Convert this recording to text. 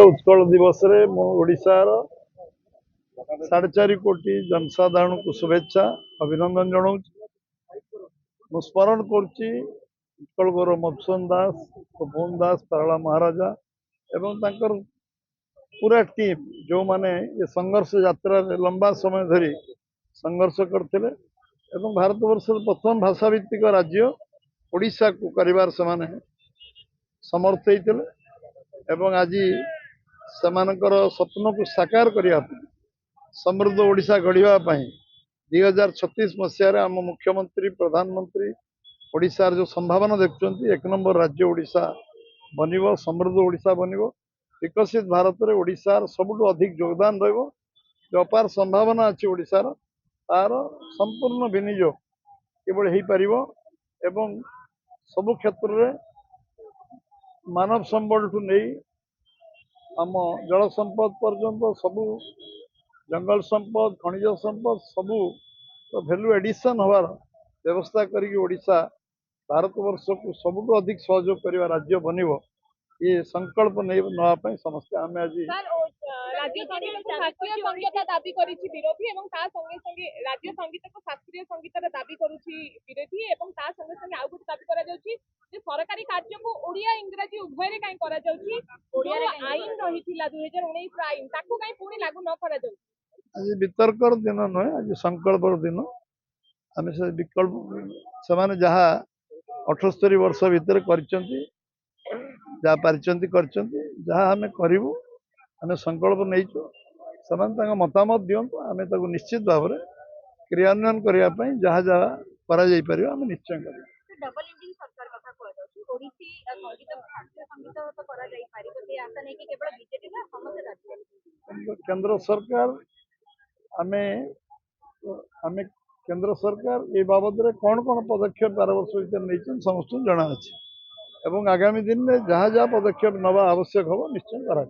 उत्कल दिवस रे ओडिशार 4.5 कोटी जनसाधारण को शुभेच्छा अभिनंदन जनाऊँ स्मरण करुच्ची उत्कल गौरव मधुसूदन दास गोपबंधु दास पारला महाराजा एवं तांकर पूरा टीम जो माने ये संघर्ष यात्रा लंबा समय धरी संघर्ष करते भारतवर्ष प्रथम भाषाभित्तिक राज्य ओडिशा को करिवार से समर्थ होते आज सेमानकर स्वप्न को साकार करने समृद्ध ओडिशा गढ़ापी 2036 मसीह आम मुख्यमंत्री प्रधानमंत्री ओडिशार जो संभावना देखुं एक नंबर राज्य ओडिशा बनिबो समृद्ध ओडिशा बनिबो विकसित भारत में ओडिशार सबुठु अधिक योगदान रहिबो जो अपार संभावना अच्छी ओडिशार तार संपूर्ण विनियोग केवल हो पारिबो एवं सबु क्षेत्र में मानव संबल ठू नहीं आम जल संपद पर्यंत सबू जंगल संपद खनिज संपद सबू तो भैल्यू एडिशन हवार व्यवस्था करिकी ओडिशा भारतवर्ष को सबुठु अधिक सहयोग करने राज्य बनिबो ये संकल्प नहीं नापी समस्ते आम आज राज्य संगीत को शास्त्रीय संगीत दाबी करिछि विरोधी एवं ता संगे संगे राज्य संगीत को शास्त्रीय संगीत दाबी करुछि विरोधी एवं ता संगे संगे आउ गुटे दाबी करा जाउछि जे सरकारी कार्य को ओडिया इंग्रजी उभय रे काई करा जाउछि ओडिया आईन रहिथिला 2019 रो आईन ताकू काई पुणी लागू न करा जाउछि आज वितर्कर दिन नुहे आज संकल्पर दिन आम से विकल्प से जहाँ 78 वर्ष भितर करचंती जहाँ पारिचंती करचंती जहाँ आम करूँ आम संकल्प नहीं मतामत दिंतु आम निश्चित भाव में क्रियान्वयन करने जहाँ जहाँ कर आम निश्चय कर डबल इंजिन सरकार कथा कहछि ओडिसी संगीत शास्त्रीय संगीत तो करा जाई पारिबो से आशा नहीं कि केवल बीजेपी ना समस्त राज्य केंद्र सरकार आमे आमे केंद्र सरकार ये बाबद रे कौन कौन पदक्षेप 12 वर्ष भीतर नहीं समस्त जना अच्छे एवं आगामी दिन में जहाँ जहाँ पदक्षेप नवा आवश्यक हो निश्चय करा